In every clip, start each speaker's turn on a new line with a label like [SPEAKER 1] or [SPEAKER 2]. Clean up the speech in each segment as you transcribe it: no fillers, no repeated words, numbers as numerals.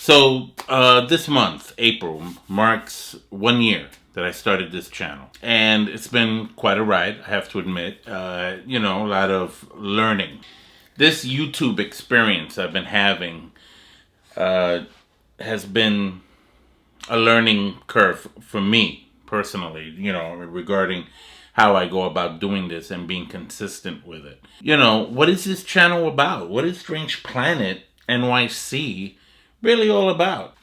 [SPEAKER 1] So, this month, April, marks 1 year that I started this channel. And it's been quite a ride, I have to admit. A lot of learning. This YouTube experience I've been having has been a learning curve for me personally, regarding how I go about doing this and being consistent with it. What is this channel about? What is Strange Planet NYC really all about?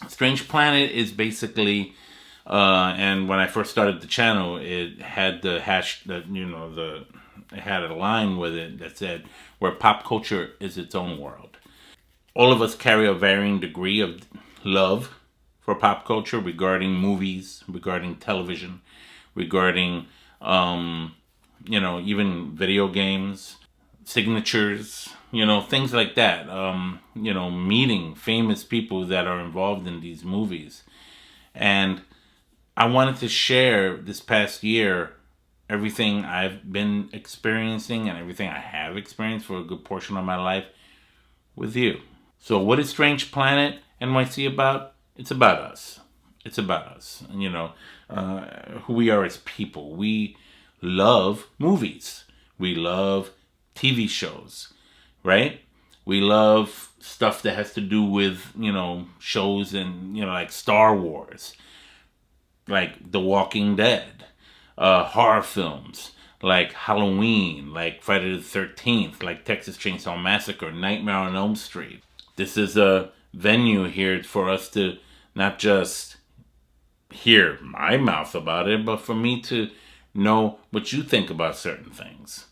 [SPEAKER 1] Strange Planet is basically, and when I first started the channel, it had the it had a line with it that said, where pop culture is its own world. All of us carry a varying degree of love for pop culture regarding movies, regarding television, regarding, even video games, signatures, things like that. Meeting famous people that are involved in these movies. And I wanted to share this past year everything I've been experiencing and everything I have experienced for a good portion of my life with you. So what is Strange Planet NYC about? It's about us. It's about us. Who we are as people. We love movies. We love TV shows, right? We love stuff that has to do with, shows and, like Star Wars, like The Walking Dead, horror films, like Halloween, like Friday the 13th, like Texas Chainsaw Massacre, Nightmare on Elm Street. This is a venue here for us to not just hear my mouth about it, but for me to know what you think about certain things.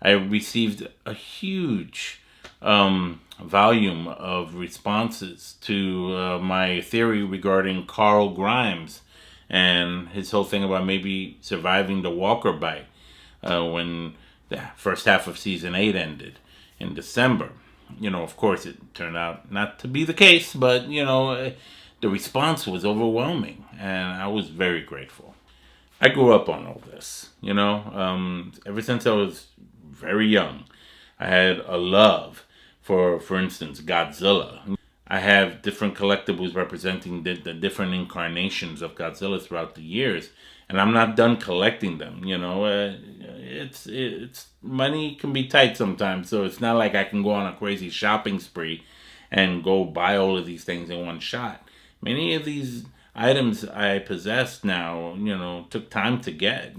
[SPEAKER 1] I received a huge volume of responses to my theory regarding Carl Grimes and his whole thing about maybe surviving the Walker bite when the first half of season 8 ended in December. Of course, it turned out not to be the case, but, the response was overwhelming, and I was very grateful. I grew up on all this, ever since I was very young. I had a love for instance, Godzilla. I have different collectibles representing the different incarnations of Godzilla throughout the years, and I'm not done collecting them. It's money can be tight sometimes, so it's not like I can go on a crazy shopping spree and go buy all of these things in one shot. Many of these items I possess now, took time to get,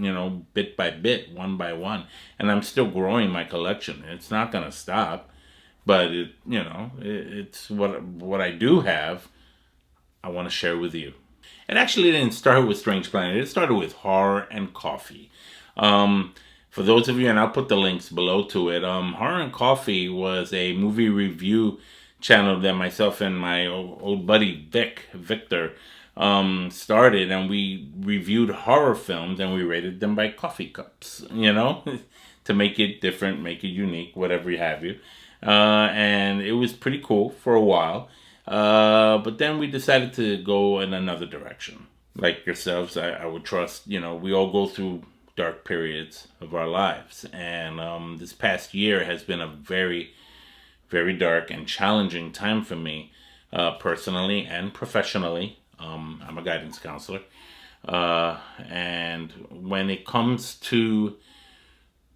[SPEAKER 1] bit by bit, one by one, and I'm still growing my collection. It's not gonna stop. But it's what I do have, I want to share with you. It actually didn't start with Strange Planet. It started with horror and coffee. For those of you, and I'll put the links below to it, Horror and Coffee was a movie review channel that myself and my old buddy Victor started, and we reviewed horror films and we rated them by coffee cups, to make it different, make it unique, whatever you have you. And it was pretty cool for a while. But then we decided to go in another direction. Like yourselves, I would trust, we all go through dark periods of our lives. And this past year has been a very, very dark and challenging time for me, personally and professionally. I'm a guidance counselor. And when it comes to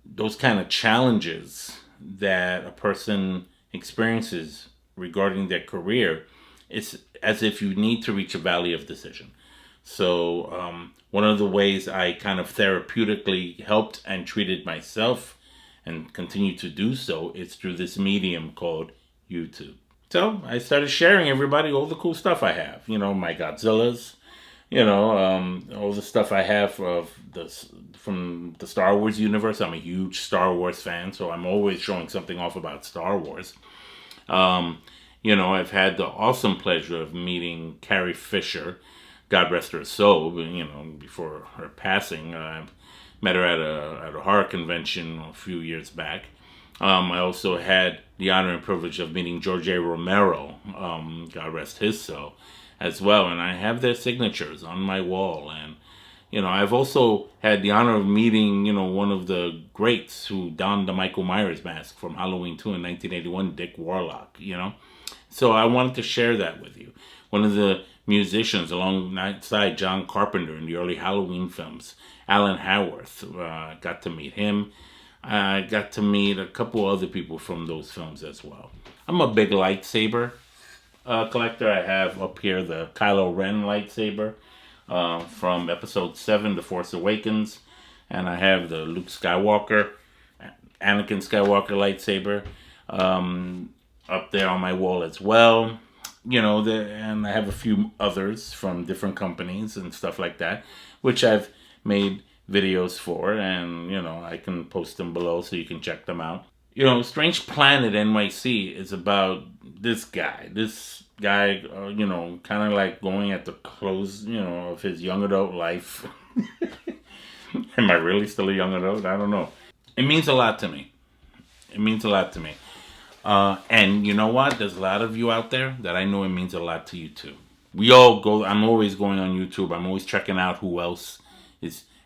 [SPEAKER 1] those kind of challenges that a person experiences regarding their career, it's as if you need to reach a valley of decision. So one of the ways I kind of therapeutically helped and treated myself and continue to do so is through this medium called YouTube. So I started sharing everybody all the cool stuff I have. My Godzillas, all the stuff I have from the Star Wars universe. I'm a huge Star Wars fan, so I'm always showing something off about Star Wars. I've had the awesome pleasure of meeting Carrie Fisher, God rest her soul, before her passing. I met her at a horror convention a few years back. I also had the honor and privilege of meeting George A. Romero, God rest his soul, as well. And I have their signatures on my wall. And, You know, I've also had the honor of meeting, you know, one of the greats who donned the Michael Myers mask from Halloween 2 in 1981, Dick Warlock, you know. So I wanted to share that with you. One of the musicians alongside John Carpenter in the early Halloween films, Alan Haworth, got to meet him. I got to meet a couple other people from those films as well. I'm a big lightsaber collector. I have up here the Kylo Ren Lightsaber from Episode 7, The Force Awakens. And I have the Luke Skywalker, Anakin Skywalker lightsaber up there on my wall as well. You know, and I have a few others from different companies and stuff like that, which I've made videos for, and, you know, I can post them below so you can check them out. You know, Strange Planet NYC is about this guy. You know, kind of like going at the close, you know, of his young adult life. Am I really still a young adult? I don't know. It means a lot to me. It means a lot to me. And you know what? There's a lot of you out there that I know it means a lot to you too. We all go, I'm always going on YouTube. I'm always checking out who else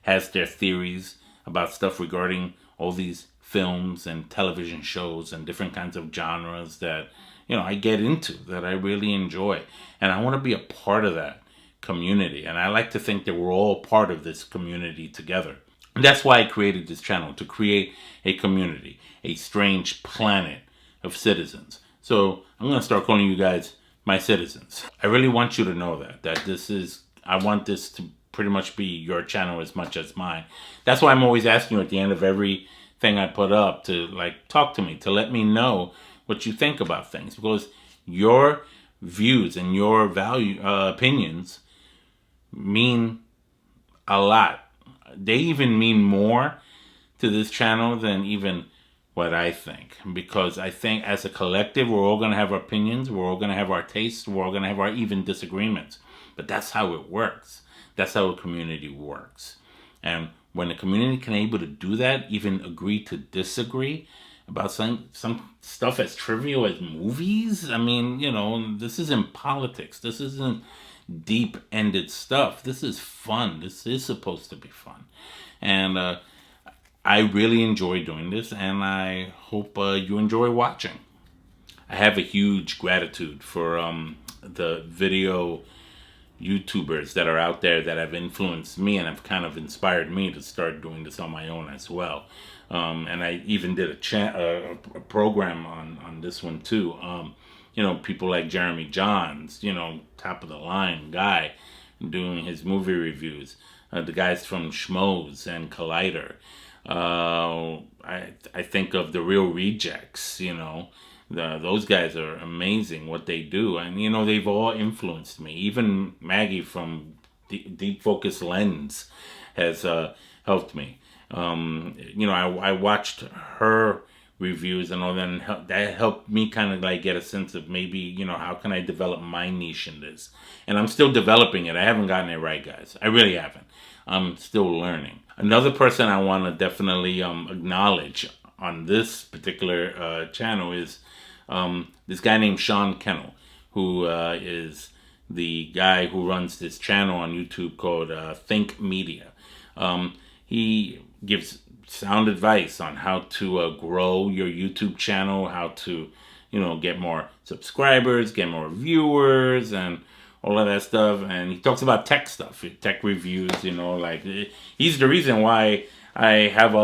[SPEAKER 1] has their theories about stuff regarding all these films and television shows and different kinds of genres that, you know, I get into, that I really enjoy. And I want to be a part of that community. And I like to think that we're all part of this community together. And that's why I created this channel, to create a community, a strange planet of citizens. So I'm going to start calling you guys my citizens. I really want you to know that I want this to pretty much be your channel as much as mine. That's why I'm always asking you at the end of everything I put up to, like, talk to me, to let me know what you think about things, because your views and your opinions mean a lot. They even mean more to this channel than even what I think, because I think as a collective, we're all going to have our opinions, we're all going to have our tastes, we're all going to have our even disagreements. But that's how it works. That's how a community works. And when a community can able to do that, even agree to disagree about some stuff as trivial as movies, I mean, you know, this isn't politics. This isn't deep-ended stuff. This is fun. This is supposed to be fun. And I really enjoy doing this, and I hope you enjoy watching. I have a huge gratitude for the video YouTubers that are out there that have influenced me and have kind of inspired me to start doing this on my own as well. And I even did a program on this one too. You know, people like Jeremy Johns, you know, top of the line guy, doing his movie reviews. The guys from Schmoes and Collider. I think of the Real Rejects, you know. Those guys are amazing what they do, and you know, they've all influenced me. Even Maggie from Deep Focus Lens has helped me. You know, I watched her reviews and all that, and that helped me kind of like get a sense of maybe, you know, how can I develop my niche in this. And I'm still developing it. I haven't gotten it right, guys. I really haven't. I'm still learning. Another person I want to definitely acknowledge on this particular channel is this guy named Sean Kennel, who is the guy who runs this channel on YouTube called Think Media. He gives sound advice on how to grow your YouTube channel, how to, you know, get more subscribers, get more viewers, and all of that stuff. And he talks about tech stuff, tech reviews, you know, like he's the reason why I have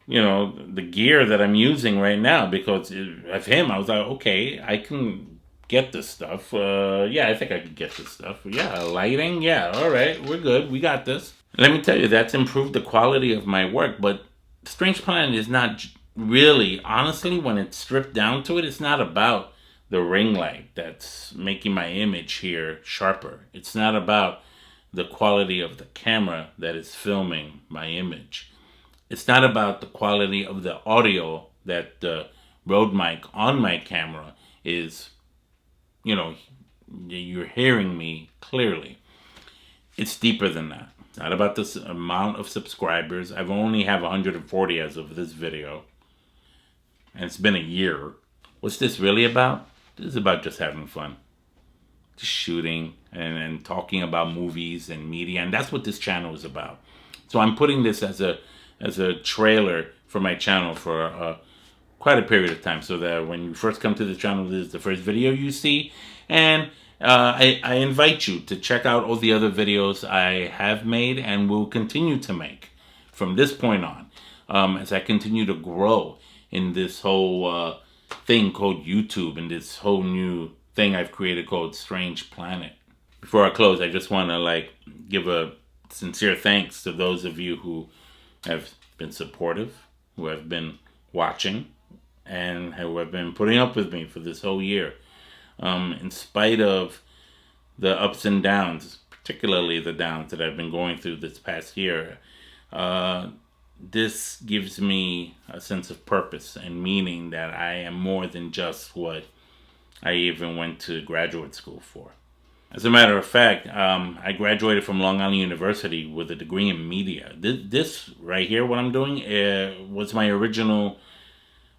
[SPEAKER 1] you know, the gear that I'm using right now, because of him. I was like, okay, I can get this stuff. Yeah, I think I can get this stuff. Yeah, lighting. Yeah, all right, we're good. We got this. Let me tell you, that's improved the quality of my work. But Strange Planet is not really, honestly, when it's stripped down to it, it's not about the ring light that's making my image here sharper. It's not about the quality of the camera that is filming my image. It's not about the quality of the audio that the Rode mic on my camera is, you know, you're hearing me clearly. It's deeper than that. It's not about this amount of subscribers. I've only have 140 as of this video. And it's been a year. What's this really about? This is about just having fun. just shooting and talking about movies and media, and that's what this channel is about. So I'm putting this as a trailer for my channel for quite a period of time, so that when you first come to the channel, this is the first video you see. And I invite you to check out all the other videos I have made and will continue to make from this point on, as I continue to grow in this whole thing called YouTube, and this whole new thing I've created called Strange Planet. Before I close, I just want to give a sincere thanks to those of you who have been supportive, who have been watching, and who have been putting up with me for this whole year. In spite of the ups and downs, particularly the downs that I've been going through this past year, this gives me a sense of purpose and meaning, that I am more than just what I even went to graduate school for. As a matter of fact, I graduated from Long Island University with a degree in media. This right here, what I'm doing, was my original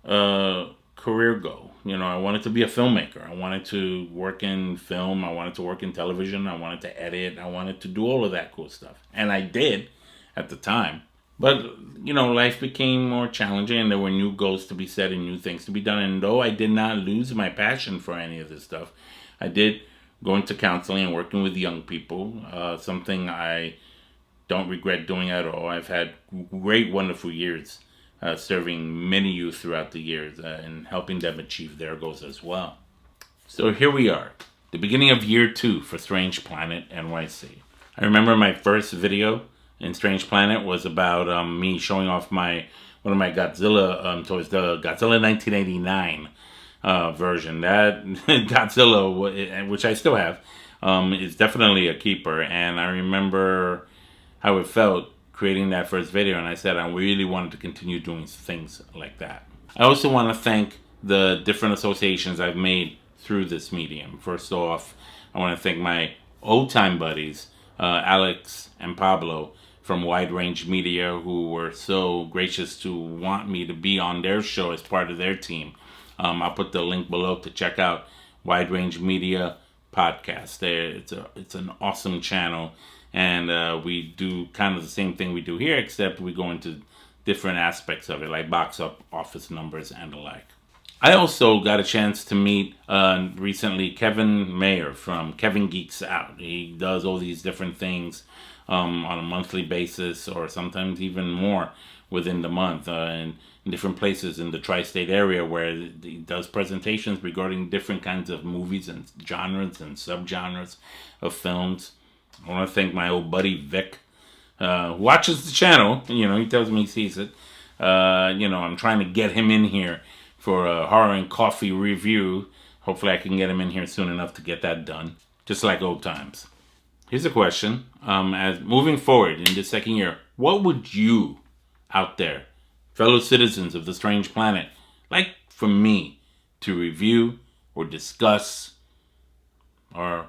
[SPEAKER 1] career goal. I wanted to be a filmmaker. I wanted to work in film. I wanted to work in television. I wanted to edit. I wanted to do all of that cool stuff. And I did at the time. But, life became more challenging, and there were new goals to be set and new things to be done. And though I did not lose my passion for any of this stuff, I did go into counseling and working with young people, something I don't regret doing at all. I've had great, wonderful years serving many youth throughout the years and helping them achieve their goals as well. So here we are, the beginning of year 2 for Strange Planet NYC. I remember my first video in Strange Planet was about me showing off one of my Godzilla toys, the Godzilla 1989 version. That Godzilla, which I still have, is definitely a keeper. And I remember how it felt creating that first video, and I said I really wanted to continue doing things like that. I also want to thank the different associations I've made through this medium. First off, I want to thank my old-time buddies, Alex and Pablo from Wide Range Media, who were so gracious to want me to be on their show as part of their team. I'll put the link below to check out Wide Range Media Podcast. It's an awesome channel, and we do kind of the same thing we do here, except we go into different aspects of it, like box office numbers and the like. I also got a chance to meet recently Kevin Mayer from Kevin Geeks Out. He does all these different things on a monthly basis, or sometimes even more within the month, and in different places in the tri-state area, where he does presentations regarding different kinds of movies and genres and subgenres of films. I want to thank my old buddy Vic, who watches the channel. He tells me he sees it. I'm trying to get him in here for a horror and coffee review. Hopefully I can get him in here soon enough to get that done, just like old times. Here's a question. As moving forward in this second year, what would you out there, fellow citizens of the Strange Planet, like for me to review or discuss or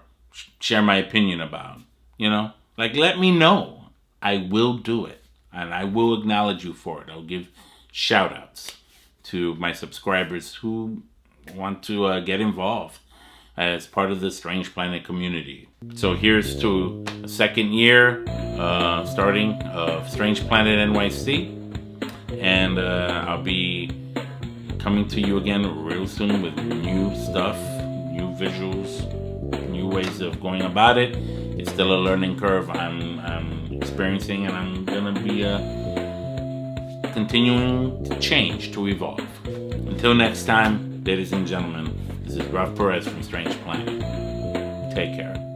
[SPEAKER 1] share my opinion about? Let me know. I will do it, and I will acknowledge you for it. I'll give shout outs to my subscribers who want to get involved as part of the Strange Planet community. So here's to a second year starting of Strange Planet NYC, and I'll be coming to you again real soon with new stuff, new visuals, new ways of going about it. It's still a learning curve I'm experiencing, and I'm gonna be continuing to change, to evolve. Until next time, ladies and gentlemen, this is Ralph Perez from Strange Planet. Take care.